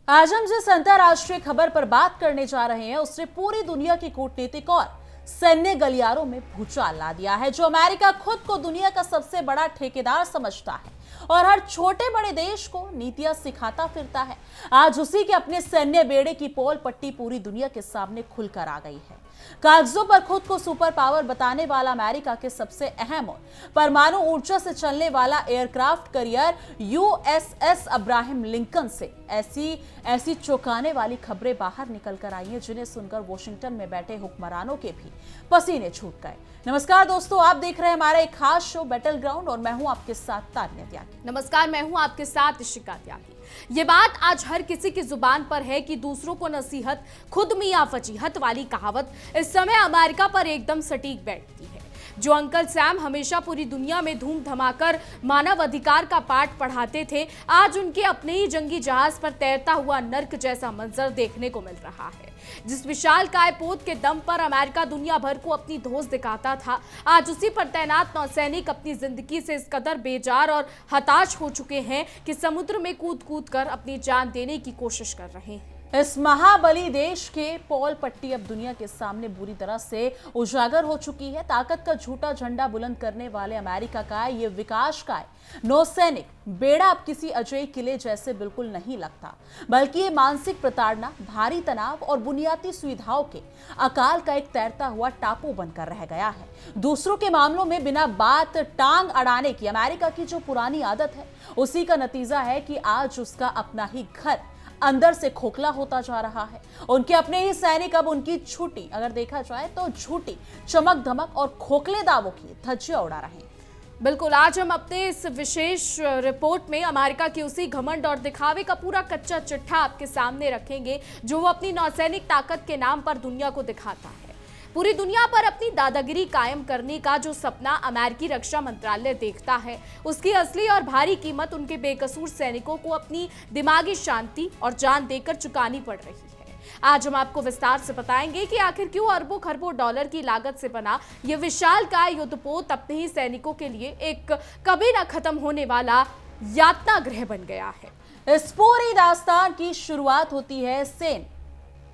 आज हम जिस अंतरराष्ट्रीय खबर पर बात करने जा रहे हैं उसने पूरी दुनिया की कूटनीतिक और सैन्य गलियारों में भूचाल ला दिया है। जो अमेरिका खुद को दुनिया का सबसे बड़ा ठेकेदार समझता है और हर छोटे बड़े देश को नीतियां सिखाता फिरता है, आज उसी के अपने सैन्य बेड़े की पोल पट्टी पूरी दुनिया के सामने खुलकर आ गई है। कागजों पर खुद को सुपर पावर बताने वाला अमेरिका के सबसे अहम और परमाणु ऊर्जा से चलने वाला aircraft carrier USS Abraham Lincoln से ऐसी चौंकाने वाली खबरें बाहर निकल कर आई हैं, जिन्हें सुनकर वॉशिंगटन में बैठे हुक्मरानों के भी पसीने छूट गए। नमस्कार दोस्तों, आप देख रहे हैं हमारा एक खास शो बैटल ग्राउंड और मैं हूं आपके साथ तान्या त्यागी। नमस्कार, मैं हूं आपके साथ इशिका त्यागी। ये बात आज हर किसी की जुबान पर है कि दूसरों को नसीहत खुद मियां फजीहत वाली कहावत इस समय अमेरिका पर एकदम सटीक बैठती है। जो अंकल सैम हमेशा पूरी दुनिया में धूम धमाकर मानव अधिकार का पाठ पढ़ाते थे, आज उनके अपने ही जंगी जहाज पर तैरता हुआ नर्क जैसा मंजर देखने को मिल रहा है। जिस विशाल कायपोत के दम पर अमेरिका दुनिया भर को अपनी धौंस दिखाता था, आज उसी पर तैनात नौसैनिक अपनी जिंदगी से इस कदर बेजार और हताश हो चुके हैं कि समुद्र में कूद कूद कर अपनी जान देने की कोशिश कर रहे हैं। इस महाबली देश के पोल पट्टी अब दुनिया के सामने बुरी तरह से उजागर हो चुकी है। ताकत का झूठा झंडा बुलंद करने वाले अमेरिका का ये विकास का नौसैनिक बेड़ा अब किसी अजय किले जैसे बिल्कुल नहीं लगता, बल्कि ये मानसिक प्रताड़ना, भारी तनाव और बुनियादी सुविधाओं के अकाल का एक तैरता हुआ टापू बनकर रह गया है। दूसरों के मामलों में बिना बात टांग अड़ाने की अमेरिका की जो पुरानी आदत है, उसी का नतीजा है कि आज उसका अपना ही घर अंदर से खोखला होता जा रहा है। उनके अपने ही सैनिक अब उनकी झूठी, अगर देखा जाए तो झूठी चमक धमक और खोखले दावों की धज्जियां उड़ा रहे हैं। बिल्कुल, आज हम अपने इस विशेष रिपोर्ट में अमेरिका की उसी घमंड और दिखावे का पूरा कच्चा चिट्ठा आपके सामने रखेंगे, जो वो अपनी नौसैनिक ताकत के नाम पर दुनिया को दिखाता है। पूरी दुनिया पर अपनी दादागिरी कायम करने का जो सपना अमेरिकी रक्षा मंत्रालय देखता है, उसकी असली और भारी कीमत उनके बेकसूर सैनिकों को अपनी दिमागी शांति और जान देकर चुकानी पड़ रही है। आज हम आपको विस्तार से बताएंगे कि आखिर क्यों अरबों खरबों डॉलर की लागत से बना यह विशालकाय युद्धपोत अपने ही सैनिकों के लिए एक कभी न खत्म होने वाला यातना गृह बन गया है। इस पूरी दास्तान की शुरुआत होती है सेन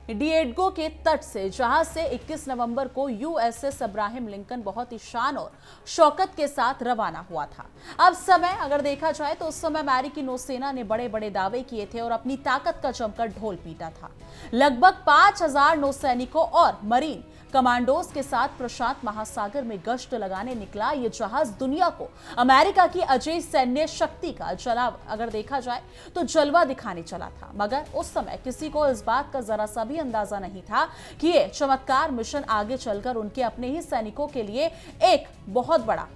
डिएगो के तट से, जहां से 21 नवंबर को यूएसएस अब्राहम लिंकन बहुत ही शान और शौकत के साथ रवाना हुआ था। अब समय अगर देखा जाए तो उस समय अमेरिकी नौसेना ने बड़े बड़े दावे किए थे और अपनी ताकत का जमकर ढोल पीटा था। लगभग 5000 नौसैनिकों और मरीन कमांडोज के साथ प्रशांत महासागर में गश्त लगाने निकला ये जहाज दुनिया को अमेरिका की अजय सैन्य शक्ति का अगर देखा जाए तो जलवा दिखाने चला था। मगर उस समय किसी को इस बात का जरा सा भी अंदाजा नहीं था कि ये चमत्कार मिशन आगे चलकर उनके अपने ही सैनिकों के लिए एक बहुत बड़ा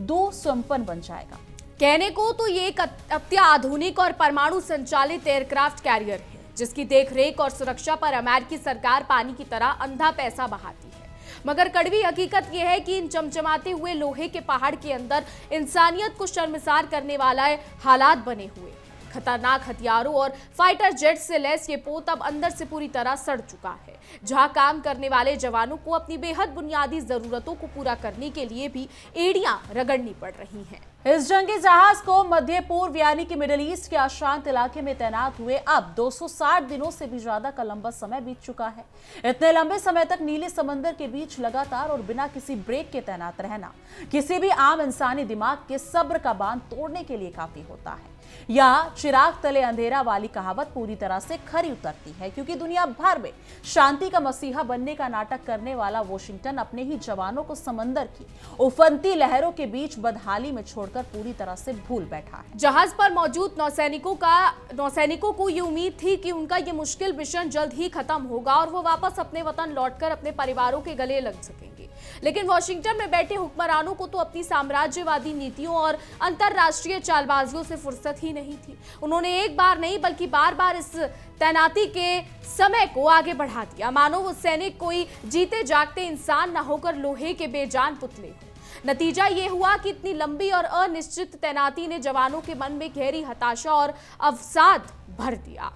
दुःस्वप्न बन जाएगा। कहने को तो ये एक अत्याधुनिक और परमाणु संचालित एयरक्राफ्ट कैरियर है, जिसकी देखरेख और सुरक्षा पर अमेरिकी सरकार पानी की तरह अंधा पैसा बहाती है। मगर कड़वी हकीकत यह है कि इन चमचमाते हुए लोहे के पहाड़ के अंदर इंसानियत को शर्मसार करने वाला हालात बने हुए। खतरनाक हथियारों और फाइटर जेट से लैस ये पोत अब अंदर से पूरी तरह सड़ चुका है, जहां काम करने वाले जवानों को अपनी बेहद बुनियादी जरूरतों को पूरा करने के लिए भी एड़ियां रगड़नी पड़ रही हैं। इस जंगी जहाज को मध्य पूर्व यानी कि मिडिल ईस्ट के अशांत इलाके में तैनात हुए अब 260 दिनों से भी ज्यादा का लंबा समय बीत चुका है। इतने लंबे समय तक नीले समंदर के बीच लगातार और बिना किसी ब्रेक के तैनात रहना किसी भी आम इंसानी दिमाग के सब्र का बांध तोड़ने के लिए काफी होता है। या चिराग तले अंधेरा वाली कहावत पूरी तरह से खरी उतरती है, क्योंकि दुनिया भर में शांति का मसीहा बनने का नाटक करने वाला वॉशिंगटन अपने ही जवानों को समंदर की उफनती लहरों के बीच बदहाली में छोड़कर पूरी तरह से भूल बैठा है। जहाज पर मौजूद नौसैनिकों को ये उम्मीद थी कि उनका ये मुश्किल मिशन जल्द ही खत्म होगा और वो वापस अपने वतन लौटकर अपने परिवारों के गले लग सकेंगे। लेकिन वॉशिंगटन में बैठे हुक्मरानों को तो अपनी साम्राज्यवादी नीतियों और अंतरराष्ट्रीय चालबाजियों से फुर्सत ही नहीं थी। उन्होंने एक बार नहीं बल्कि बार बार इस तैनाती के समय को आगे बढ़ा दिया, मानो वो सैनिक कोई जीते जागते इंसान न होकर लोहे के बेजान पुतले हो। नतीजा ये हुआ कि इतनी लंबी और अनिश्चित तैनाती ने जवानों के मन में गहरी हताशा और अवसाद भर दिया।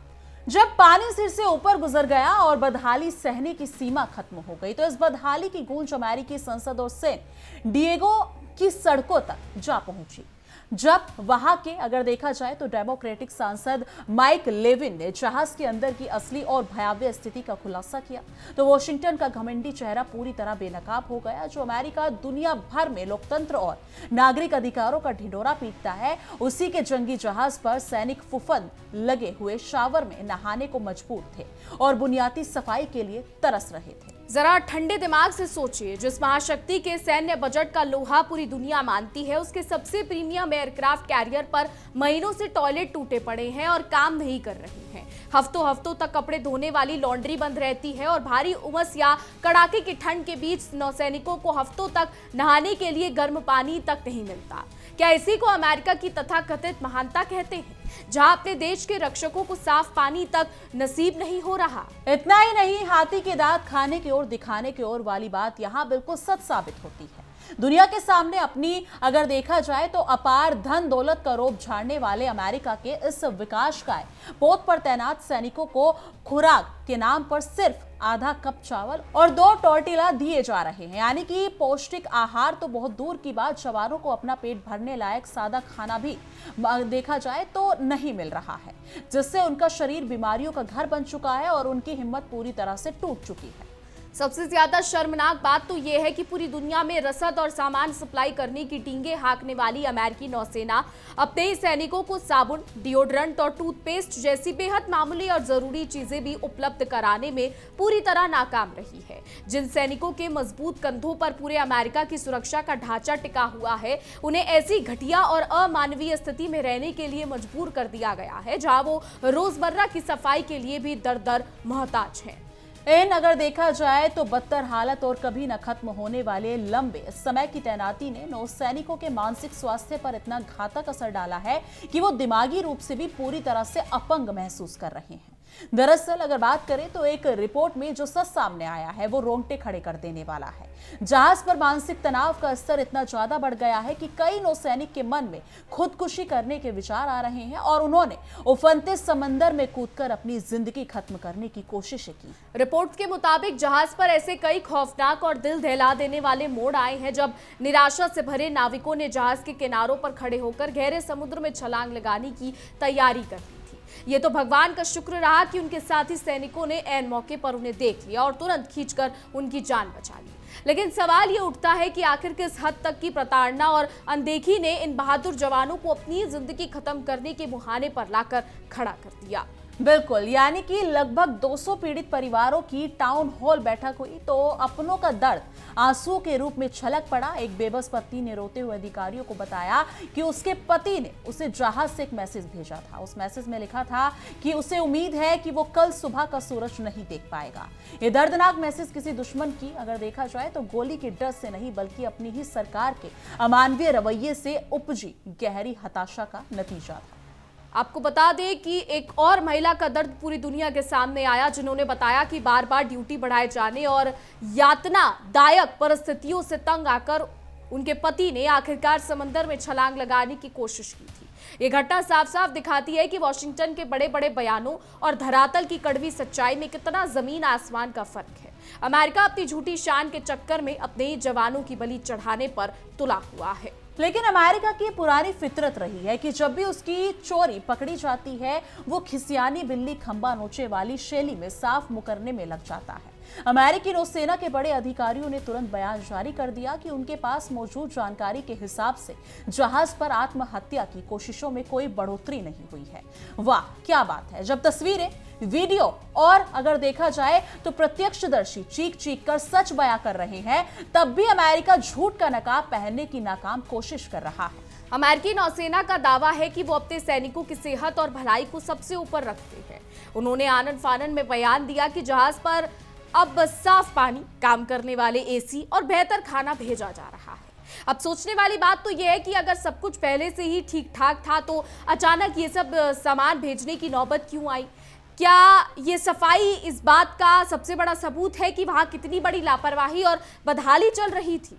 जब पानी सिर से ऊपर गुजर गया और बदहाली सहने की सीमा खत्म हो गई, तो इस बदहाली की गूंज अमेरिकी संसद और सेन डिएगो की सड़कों तक जा पहुंची। जब वहां के अगर देखा जाए तो डेमोक्रेटिक सांसद माइक लेविन ने जहाज के अंदर की असली और भयावह स्थिति का खुलासा किया तो वॉशिंगटन का घमंडी चेहरा पूरी तरह बेनकाब हो गया। जो अमेरिका दुनिया भर में लोकतंत्र और नागरिक अधिकारों का ढिंढोरा पीटता है, उसी के जंगी जहाज पर सैनिक फुफन लगे हुए शावर में नहाने को मजबूर थे और बुनियादी सफाई के लिए तरस रहे थे। जरा ठंडे दिमाग से सोचिए, जिस महाशक्ति के सैन्य बजट का लोहा पूरी दुनिया मानती है, उसके सबसे प्रीमियम एयरक्राफ्ट कैरियर पर महीनों से टॉयलेट टूटे पड़े हैं और काम नहीं कर रही हैं। हफ्तों हफ्तों तक कपड़े धोने वाली लॉन्ड्री बंद रहती है और भारी उमस या कड़ाके की ठंड के बीच नौसैनिकों को हफ्तों तक नहाने के लिए गर्म पानी तक नहीं मिलता। क्या इसी को अमेरिका की तथाकथित महानता कहते हैं, जहां अपने देश के रक्षकों को साफ पानी तक नसीब नहीं हो रहा? इतना ही नहीं, हाथी के दांत खाने की ओर दिखाने की ओर वाली बात यहाँ बिल्कुल सच साबित होती है। दुनिया के सामने अपनी अगर देखा जाए तो अपार धन दौलत का रोब झाड़ने वाले अमेरिका के इस विकासकाय पोत पर तैनात सैनिकों को खुराक के नाम पर सिर्फ आधा कप चावल और 2 टॉर्टिला दिए जा रहे हैं। यानी कि पौष्टिक आहार तो बहुत दूर की बात, जवानों को अपना पेट भरने लायक सादा खाना भी देखा जाए तो नहीं मिल रहा है, जिससे उनका शरीर बीमारियों का घर बन चुका है और उनकी हिम्मत पूरी तरह से टूट चुकी है। सबसे ज्यादा शर्मनाक बात तो यह है कि पूरी दुनिया में रसद और सामान सप्लाई करने की टींगे हाँकने वाली अमेरिकी नौसेना अपने ही सैनिकों को साबुन, डिओड्रेंट और टूथपेस्ट जैसी बेहद मामूली और जरूरी चीजें भी उपलब्ध कराने में पूरी तरह नाकाम रही है। जिन सैनिकों के मजबूत कंधों पर पूरे अमेरिका की सुरक्षा का ढांचा टिका हुआ है, उन्हें ऐसी घटिया और अमानवीय स्थिति में रहने के लिए मजबूर कर दिया गया है, जहां वो रोजमर्रा की सफाई के लिए भी दर मोहताज हैं। इन अगर देखा जाए तो बदतर हालत और कभी न खत्म होने वाले लंबे समय की तैनाती ने नौसैनिकों के मानसिक स्वास्थ्य पर इतना घातक असर डाला है कि वो दिमागी रूप से भी पूरी तरह से अपंग महसूस कर रहे हैं। दरअसल अगर बात करें तो एक रिपोर्ट में जो सच सामने आया है वो रोंगटे खड़े कर देने वाला है। जहाज पर मानसिक तनाव का स्तर इतना ज्यादा बढ़ गया है कि कई नौसैनिक के मन में खुदकुशी करने के विचार आ रहे हैं और उन्होंने उफनते समंदर में कूदकर अपनी जिंदगी खत्म करने की कोशिशें की। रिपोर्ट के मुताबिक जहाज पर ऐसे कई खौफनाक और दिल दहला देने वाले मोड़ आए हैं जब निराशा से भरे नाविकों ने जहाज के किनारों पर खड़े होकर गहरे समुद्र में छलांग लगाने की तैयारी कर ली थी। ये तो भगवान का शुक्र रहा कि उनके साथी सैनिकों ने ऐन मौके पर उन्हें देख लिया और तुरंत खींचकर उनकी जान बचा ली। लेकिन सवाल ये उठता है कि आखिर किस हद तक की प्रताड़ना और अनदेखी ने इन बहादुर जवानों को अपनी जिंदगी खत्म करने के मुहाने पर लाकर खड़ा कर दिया। बिल्कुल, यानी कि लगभग 200 पीड़ित परिवारों की टाउन हॉल बैठक हुई तो अपनों का दर्द आंसुओं के रूप में छलक पड़ा। एक बेबस पत्नी ने रोते हुए अधिकारियों को बताया कि उसके पति ने उसे जहाज से एक मैसेज भेजा था। उस मैसेज में लिखा था कि उसे उम्मीद है कि वो कल सुबह का सूरज नहीं देख पाएगा। ये दर्दनाक मैसेज किसी दुश्मन की अगर देखा जाए तो गोली के डर से नहीं बल्कि अपनी ही सरकार के अमानवीय रवैये से उपजी गहरी हताशा का नतीजा था। आपको बता दें कि एक और महिला का दर्द पूरी दुनिया के सामने आया, जिन्होंने बताया कि बार बार ड्यूटी बढ़ाए जाने और यातनादायक परिस्थितियों से तंग आकर उनके पति ने आखिरकार समंदर में छलांग लगाने की कोशिश की थी। ये घटना साफ साफ दिखाती है कि वॉशिंगटन के बड़े बड़े बयानों और धरातल की कड़वी सच्चाई में कितना जमीन आसमान का फर्क है। अमेरिका अपनी झूठी शान के चक्कर में अपने जवानों की बलि चढ़ाने पर तुला हुआ है। लेकिन अमेरिका की पुरानी फितरत रही है कि जब भी उसकी चोरी पकड़ी जाती है वो खिसियानी बिल्ली खंबा नोचे वाली शैली में साफ मुकरने में लग जाता है। अमेरिकी नौसेना के बड़े अधिकारियों ने तुरंत बयान जारी कर दिया कि उनके पास मौजूद जानकारी के हिसाब से जहाज पर आत्महत्या की कोशिशों में कोई बढ़ोतरी नहीं हुई है। वाह क्या बात है! जब तस्वीरें, वीडियो और अगर देखा जाए तो प्रत्यक्षदर्शी चीख चीख कर सच बयां कर रहे हैं, तब भी अमेरिका झूठ का नकाब पहनने की नाकाम कोशिश कर रहा है। अमेरिकी नौसेना का दावा है कि वो अपने सैनिकों की सेहत और भलाई को सबसे ऊपर रखते हैं। उन्होंने आनन फानन में बयान दिया कि जहाज पर अब साफ पानी, काम करने वाले एसी और बेहतर खाना भेजा जा रहा है। अब सोचने वाली बात तो यह है कि अगर सब कुछ पहले से ही ठीक ठाक था तो अचानक ये सब सामान भेजने की नौबत क्यों आई? क्या ये सफाई इस बात का सबसे बड़ा सबूत है कि वहां कितनी बड़ी लापरवाही और बदहाली चल रही थी?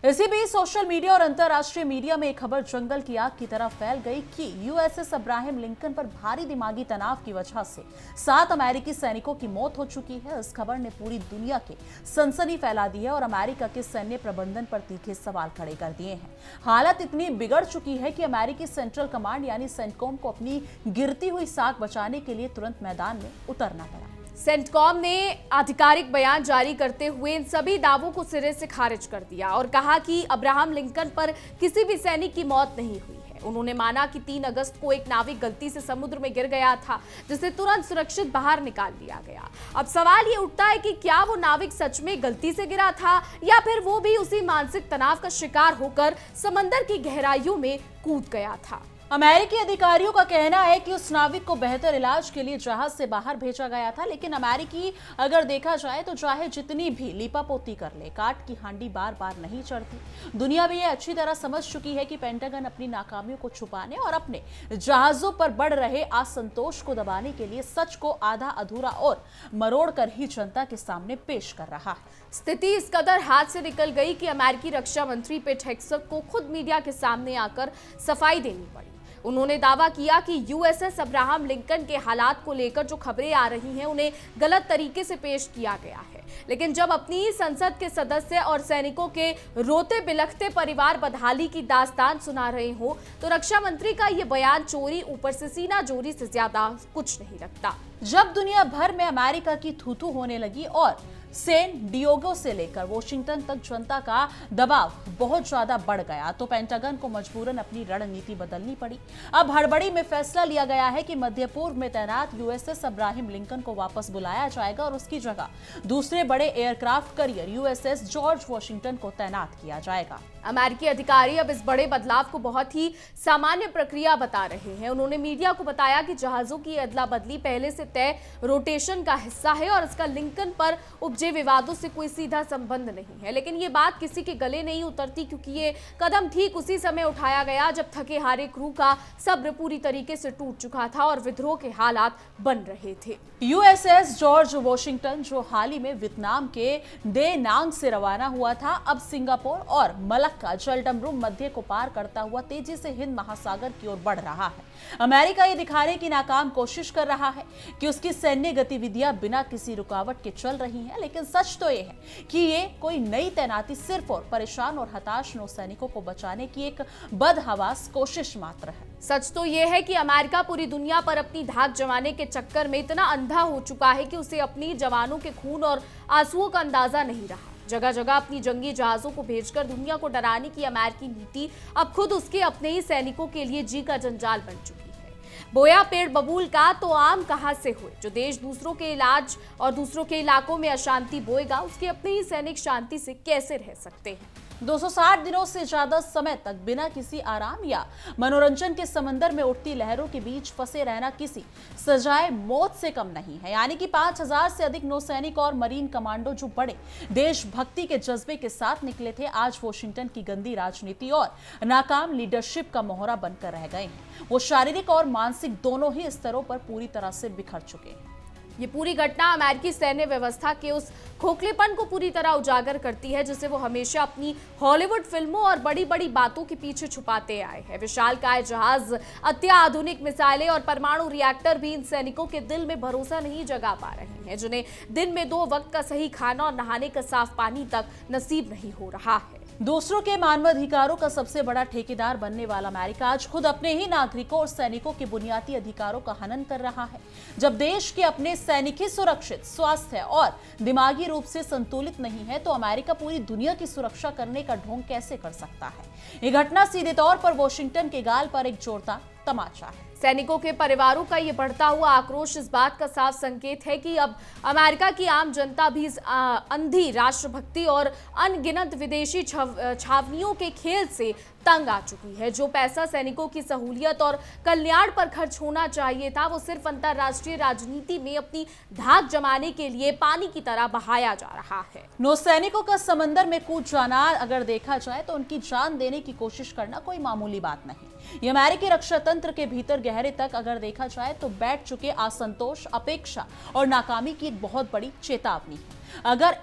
इसी बीच सोशल मीडिया और अंतर्राष्ट्रीय मीडिया में एक खबर जंगल की आग की तरह फैल गई कि यूएसएस अब्राहम लिंकन पर भारी दिमागी तनाव की वजह से 7 अमेरिकी सैनिकों की मौत हो चुकी है। इस खबर ने पूरी दुनिया के सनसनी फैला दी है और अमेरिका के सैन्य प्रबंधन पर तीखे सवाल खड़े कर दिए हैं। हालत इतनी बिगड़ चुकी है कि अमेरिकी सेंट्रल कमांड यानी सेंटकॉम को अपनी गिरती हुई साख बचाने के लिए तुरंत मैदान में उतरना पड़ा। सेंटकॉम ने आधिकारिक बयान जारी करते हुए इन सभी दावों को सिरे से खारिज कर दिया और कहा कि अब्राहम लिंकन पर किसी भी सैनिक की मौत नहीं हुई है। उन्होंने माना कि 3 अगस्त को एक नाविक गलती से समुद्र में गिर गया था, जिसे तुरंत सुरक्षित बाहर निकाल लिया गया। अब सवाल ये उठता है कि क्या वो नाविक सच में गलती से गिरा था या फिर वो भी उसी मानसिक तनाव का शिकार होकर समंदर की गहराइयों में कूद गया था। अमेरिकी अधिकारियों का कहना है कि उस नाविक को बेहतर इलाज के लिए जहाज से बाहर भेजा गया था, लेकिन अमेरिकी अगर देखा जाए तो चाहे जितनी भी लीपापोती कर ले, काट की हांडी बार बार नहीं चढ़ती। दुनिया भी ये अच्छी तरह समझ चुकी है कि पेंटागन अपनी नाकामियों को छुपाने और अपने जहाजों पर बढ़ रहे असंतोष को दबाने के लिए सच को आधा अधूरा और मरोड़ कर ही जनता के सामने पेश कर रहा है। स्थिति इस कदर हाथ से निकल गई कि अमेरिकी रक्षा मंत्री पेट हेग्सेथ को खुद मीडिया के सामने आकर सफाई देनी पड़ी। उन्होंने दावा किया कि यूएसएस अब्राहम लिंकन के हालात को लेकर जो खबरें आ रही हैं उन्हें गलत तरीके से पेश किया गया है, लेकिन जब अपनी ही संसद के सदस्य और सैनिकों के रोते बिलखते परिवार बदहाली की दास्तान सुना रहे हो तो रक्षा मंत्री का ये बयान चोरी ऊपर से सीना जोरी से ज्यादा कुछ नहीं लगता। जब दुनिया भर में अमेरिका की थू-थू होने लगी और सैन डिएगो से लेकर वॉशिंगटन तक जनता का दबाव बहुत ज्यादा बढ़ गया तो पेंटागन को मजबूरन अपनी रणनीति बदलनी पड़ी। अब हड़बड़ी में फैसला लिया गया है कि मध्य पूर्व में तैनात यूएसएस अब्राहम लिंकन को वापस बुलाया जाएगा और उसकी जगह दूसरे बड़े aircraft carrier USS George Washington को तैनात किया जाएगा। अमेरिकी अधिकारी अब इस बड़े बदलाव को बहुत ही सामान्य प्रक्रिया बता रहे हैं। उन्होंने मीडिया को बताया कि जहाजों की अदला बदली पहले से तय रोटेशन का हिस्सा है और इसका लिंकन पर उपजे विवादों से कोई सीधा संबंध नहीं है, लेकिन ये बात किसी के गले नहीं उतरती क्योंकि ये कदम ठीक उसी समय उठाया गया जब थके हारे क्रू का सब्र पूरी तरीके से टूट चुका था और विद्रोह के हालात बन रहे थे। यूएसएस जॉर्ज वॉशिंगटन जो हाल ही में वियतनाम के डे नांग से रवाना हुआ था, अब सिंगापुर और मलक्का जलडमरू मध्य को पार करता हुआ तेजी से हिंद महासागर की ओर बढ़ रहा है। अमेरिका ये दिखाने की नाकाम कोशिश कर रहा है कि उसकी सैन्य गतिविधियां बिना किसी रुकावट के चल रही हैं, लेकिन सच तो ये है कि ये कोई नई तैनाती सिर्फ और परेशान और हताश नौसैनिकों को बचाने की एक बदहवास कोशिश मात्र है। सच तो यह है कि अमेरिका पूरी दुनिया पर अपनी धाक जमाने के चक्कर में इतना अंधा हो चुका है कि उसे अपनी जवानों के खून और आंसुओं का अंदाजा नहीं रहा। जगह जगह अपनी जंगी जहाजों को भेजकर दुनिया को डराने की अमेरिकी नीति अब खुद उसके अपने ही सैनिकों के लिए जी का जंजाल बन चुकी है। बोया पेड़ बबूल का तो आम कहां से हुए। जो देश दूसरों के इलाज और दूसरों के इलाकों में अशांति बोएगा उसके अपने ही सैनिक शांति से कैसे रह सकते हैं। 260 दिनों से ज्यादा समय तक बिना किसी आराम या मनोरंजन के समंदर में उठती लहरों के बीच फंसे रहना किसी सजाए मौत से कम नहीं है। यानी कि 5000 से अधिक नौसैनिक और मरीन कमांडो जो बड़े देशभक्ति के जज्बे के साथ निकले थे, आज वॉशिंगटन की गंदी राजनीति और नाकाम लीडरशिप का मोहरा बनकर रह गए हैं। वो शारीरिक और मानसिक दोनों ही स्तरों पर पूरी तरह से बिखर चुके हैं। ये पूरी घटना अमेरिकी सैन्य व्यवस्था के उस खोखलेपन को पूरी तरह उजागर करती है जिसे वो हमेशा अपनी हॉलीवुड फिल्मों और बड़ी बड़ी बातों के पीछे छुपाते आए हैं। विशालकाय जहाज, अत्याधुनिक मिसाइलें और परमाणु रिएक्टर भी इन सैनिकों के दिल में भरोसा नहीं जगा पा रहे हैं, जिन्हें दिन में 2 वक्त का सही खाना और नहाने का साफ पानी तक नसीब नहीं हो रहा है। दूसरों के मानवाधिकारों का सबसे बड़ा ठेकेदार बनने वाला अमेरिका आज खुद अपने ही नागरिकों और सैनिकों के बुनियादी अधिकारों का हनन कर रहा है। जब देश के अपने सैनिक ही सुरक्षित, स्वास्थ्य और दिमागी रूप से संतुलित नहीं है तो अमेरिका पूरी दुनिया की सुरक्षा करने का ढोंग कैसे कर सकता है। ये घटना सीधे तौर पर वॉशिंगटन के गाल पर एक जोरदार तमाचा है। सैनिकों के परिवारों का ये बढ़ता हुआ आक्रोश इस बात का साफ संकेत है कि अब अमेरिका की आम जनता भी अंधी राष्ट्रभक्ति और अनगिनत विदेशी छावनियों के खेल से तंग आ चुकी है। जो पैसा सैनिकों की सहूलियत और कल्याण पर खर्च होना चाहिए था वो सिर्फ अंतर्राष्ट्रीय राजनीति में अपनी धाक जमाने के लिए पानी की तरह बहाया जा रहा है। नौसैनिकों का समंदर में कूद जाना अगर देखा जाए तो उनकी जान देने की कोशिश करना कोई मामूली बात नहीं। ये अमेरिकी रक्षा तंत्र के भीतर गहरे तक अगर देखा जाए तो बैठ चुके असंतोष, अपेक्षा और नाकामी की एक बहुत बड़ी चेतावनी है। अगर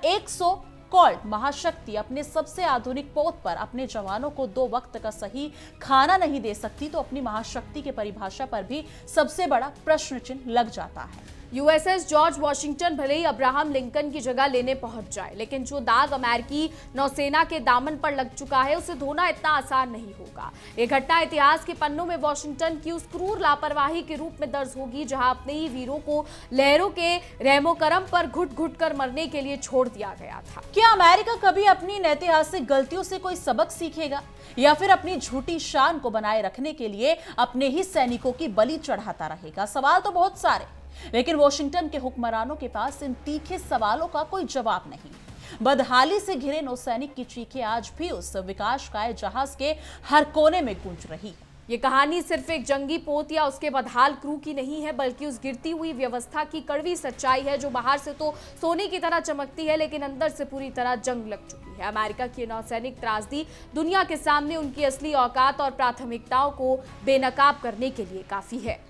कॉल्ड महाशक्ति अपने सबसे आधुनिक पोत पर अपने जवानों को 2 वक्त का सही खाना नहीं दे सकती तो अपनी महाशक्ति की परिभाषा पर भी सबसे बड़ा प्रश्न चिन्ह लग जाता है। यूएसएस जॉर्ज वॉशिंगटन भले ही अब्राहम लिंकन की जगह लेने पहुंच जाए, लेकिन जो दाग अमेरिकी नौसेना के दामन पर लग चुका है उसे धोना इतना आसान नहीं होगा। ये घटना इतिहास के पन्नों में वॉशिंगटन की उस क्रूर लापरवाही के रूप में दर्ज होगी जहां अपने ही वीरों को लहरों के रहमो करम पर घुट घुट कर मरने के लिए छोड़ दिया गया था। क्या अमेरिका कभी अपनी ऐतिहासिक गलतियों से कोई सबक सीखेगा या फिर अपनी झूठी शान को बनाए रखने के लिए अपने ही सैनिकों की बलि चढ़ाता रहेगा? सवाल तो बहुत सारे, लेकिन वॉशिंगटन के हुक्मरानों के पास इन तीखे सवालों का कोई जवाब नहीं। बदहाली से घिरे नौसैनिक की चीखें आज भी उस विकासकाय जहाज के हर कोने में गूंज रही है। ये कहानी सिर्फ एक जंगी पोत या उसके बदहाल क्रू की नहीं है, बल्कि उस गिरती हुई व्यवस्था की कड़वी सच्चाई है जो बाहर से तो सोने की तरह चमकती है लेकिन अंदर से पूरी तरह जंग लग चुकी है। अमेरिका की नौसैनिक त्रासदी दुनिया के सामने उनकी असली औकात और प्राथमिकताओं को बेनकाब करने के लिए काफी है।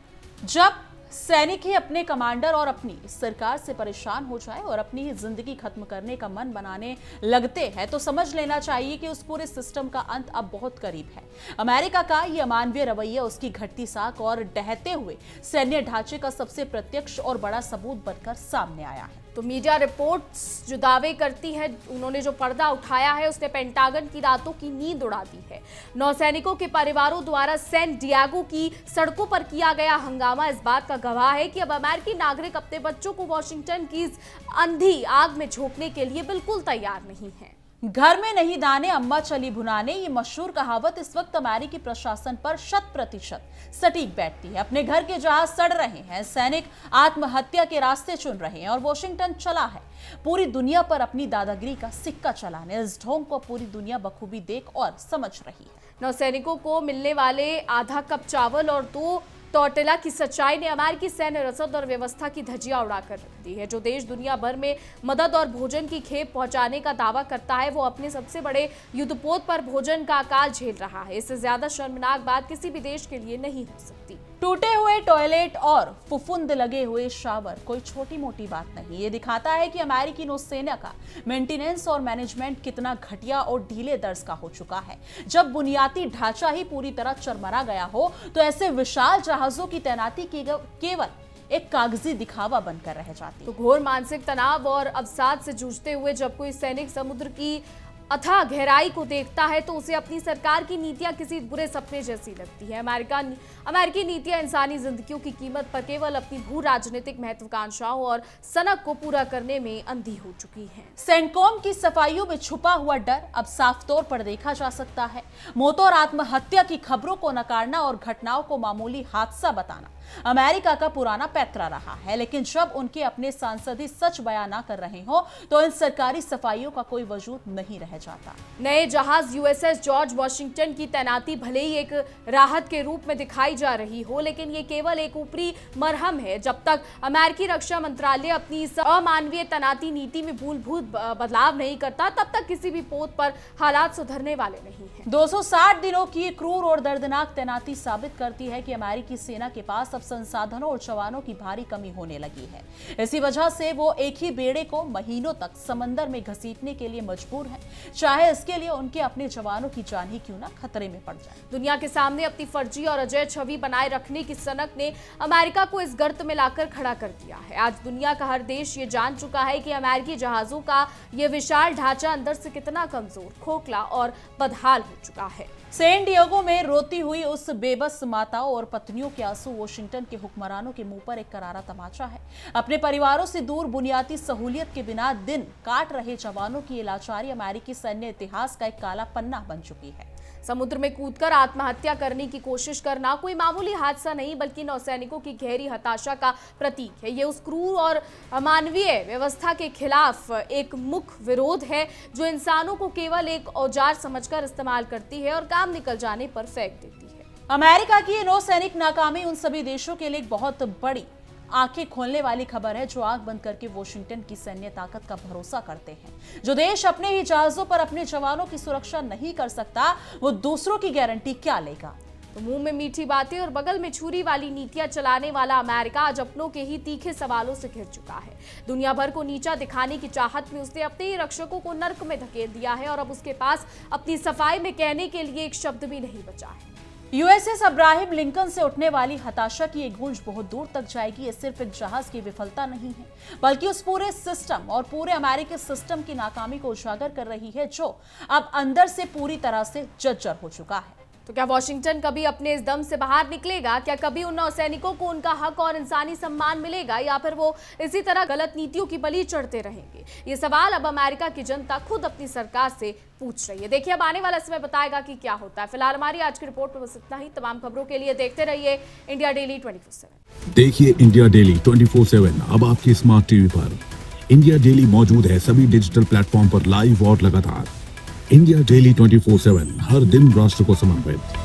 जब सैनिक ही अपने कमांडर और अपनी सरकार से परेशान हो जाए और अपनी ही जिंदगी खत्म करने का मन बनाने लगते हैं तो समझ लेना चाहिए कि उस पूरे सिस्टम का अंत अब बहुत करीब है। अमेरिका का ये अमानवीय रवैया उसकी घटती साख और ढहते हुए सैन्य ढांचे का सबसे प्रत्यक्ष और बड़ा सबूत बनकर सामने आया है। तो मीडिया रिपोर्ट्स जो दावे करती है, उन्होंने जो पर्दा उठाया है उसने पेंटागन की रातों की नींद उड़ा दी है। नौसैनिकों के परिवारों द्वारा सैन डिएगो की सड़कों पर किया गया हंगामा इस बात का गवाह है कि अब अमेरिकी नागरिक अपने बच्चों को वॉशिंगटन की इस अंधी आग में झोंकने के लिए बिल्कुल तैयार नहीं है। घर में नहीं दाने अम्मा चली भुनाने, ये मशहूर कहावत इस वक्त अमेरिकी प्रशासन पर 100% सटीक बैठती है। अपने घर के जहाज सड़ रहे हैं, सैनिक आत्महत्या के रास्ते चुन रहे हैं और वॉशिंगटन चला है पूरी दुनिया पर अपनी दादागिरी का सिक्का चलाने। इस ढोंग को पूरी दुनिया बखूबी देख और समझ रही है। नौसैनिकों को मिलने वाले आधा कप चावल और 2 टॉर्टिला की सच्चाई ने अमेरिकी सैन्य रसद और व्यवस्था की धज्जियां उड़ाकर रख दी है। जो देश दुनिया भर में मदद और भोजन की खेप पहुंचाने का दावा करता है वो अपने सबसे बड़े युद्धपोत पर भोजन का अकाल झेल रहा है। इससे ज्यादा शर्मनाक बात किसी भी देश के लिए नहीं हो सकती। टूटे हुए टॉयलेट और फुफुंद लगे हुए शावर कोई छोटी मोटी बात नहीं। ये दिखाता है कि अमेरिकी नौसेना का मेंटेनेंस और मैनेजमेंट कितना घटिया और ढीले दर्ज का हो चुका है। जब बुनियादी ढांचा ही पूरी तरह चरमरा गया हो तो ऐसे विशाल जहाजों की तैनाती केवल एक कागजी दिखावा बनकर रह जाती है। तो घोर मानसिक तनाव और अवसाद से जूझते हुए जब कोई सैनिक समुद्र की अथाह गहराई को देखता है तो उसे अपनी सरकार की नीतियां किसी बुरे सपने जैसी लगती है। अमेरिकी नीतियां इंसानी जिंदगियों की कीमत पर केवल अपनी भू राजनीतिक महत्वाकांक्षाओं और सनक को पूरा करने में अंधी हो चुकी हैं। सेंटकॉम की सफाइयों में छुपा हुआ डर अब साफ तौर पर देखा जा सकता है। मौतों और आत्महत्या की खबरों को नकारना और घटनाओं को मामूली हादसा बताना अमेरिका का पुराना पैतरा रहा है, लेकिन जब उनके अपने सांसद ही सच बयान ना कर रहे हो तो इन सरकारी सफाइयों का कोई वजूद नहीं रह जाता। नए जहाज यूएसएस जॉर्ज वॉशिंगटन की तैनाती भले ही एक राहत के रूप में दिखाई जा रही हो, लेकिन ये केवल एक ऊपरी मरहम है। जब तक अमेरिकी रक्षा मंत्रालय अपनी इस अमानवीय तैनाती नीति में मूलभूत बदलाव नहीं करता तब तक किसी भी पोत पर हालात सुधरने वाले नहीं है। 260 दिनों की क्रूर और दर्दनाक तैनाती साबित करती है कि अमेरिकी सेना के पास अब संसाधनों और जवानों की भारी कमी होने लगी है। इसी वजह से वो एक ही बेड़े को महीनों तक समंदर में घसीटने के लिए मजबूर हैं, चाहे इसके लिए उनके अपने जवानों की जान ही क्यों ना खतरे में पड़ जाए। दुनिया के सामने अपनी फर्जी और अजय छवि बनाए रखने की सनक ने अमेरिका को इस गर्त में लाकर खड़ा कर दिया है। आज दुनिया का हर देश ये जान चुका है कि अमेरिकी जहाजों का ये विशाल ढांचा अंदर से कितना कमजोर, खोखला और बदहाल हो चुका है। सैन डिएगो में रोती हुई उस बेबस माताओं और पत्नियों के आंसू वॉशिंगटन के हुक्मरानों के मुंह पर एक करारा तमाचा है। अपने परिवारों से दूर बुनियादी सहूलियत के बिना दिन काट रहे जवानों की ये लाचारी अमेरिकी सैन्य इतिहास का एक काला पन्ना बन चुकी है। समुद्र में कूदकर आत्महत्या करने की कोशिश करना कोई मामूली हादसा नहीं बल्कि नौसैनिकों की गहरी हताशा का प्रतीक है। ये उस क्रूर और अमानवीय व्यवस्था के खिलाफ एक मुख्य विरोध है जो इंसानों को केवल एक औजार समझकर इस्तेमाल करती है और काम निकल जाने पर फेंक देती है। अमेरिका की ये नौसैनिक नाकामी उन सभी देशों के लिए एक बहुत बड़ी आंखें खोलने वाली खबर है जो आंख बंद करके वॉशिंगटन की सैन्य ताकत का भरोसा करते हैं। जो देश अपने ही जहाजों पर अपने जवानों की सुरक्षा नहीं कर सकता वो दूसरों की गारंटी क्या लेगा। तो मुंह में मीठी बातें और बगल में छुरी वाली नीतियां चलाने वाला अमेरिका आज अपनों के ही तीखे सवालों से घिर चुका है। दुनिया भर को नीचा दिखाने की चाहत में उसने अपने ही रक्षकों को नर्क में धकेल दिया है और अब उसके पास अपनी सफाई में कहने के लिए एक शब्द भी नहीं बचा है। यूएसएस अब्राहम लिंकन से उठने वाली हताशा की एक गूंज बहुत दूर तक जाएगी। ये सिर्फ एक जहाज की विफलता नहीं है, बल्कि उस पूरे सिस्टम और पूरे अमेरिकी सिस्टम की नाकामी को उजागर कर रही है, जो अब अंदर से पूरी तरह से जर्जर हो चुका है। तो क्या वॉशिंगटन कभी अपने इस दम से बाहर निकलेगा? क्या कभी उन नौसैनिकों को उनका हक और इंसानी सम्मान मिलेगा, या फिर वो इसी तरह गलत नीतियों की बलि चढ़ते रहेंगे? ये सवाल अब अमेरिका की जनता खुद अपनी सरकार से पूछ रही है। देखिए, अब आने वाला समय बताएगा कि क्या होता है। फिलहाल हमारी आज की रिपोर्ट में बस इतना ही। तमाम खबरों के लिए देखते रहिए इंडिया डेली 24/7। देखिए इंडिया डेली 24/7 अब आपकी स्मार्ट टीवी पर। इंडिया डेली मौजूद है सभी डिजिटल प्लेटफॉर्म पर लाइव और लगातार। इंडिया डेली 24/7 हर दिन राष्ट्र को समर्पित।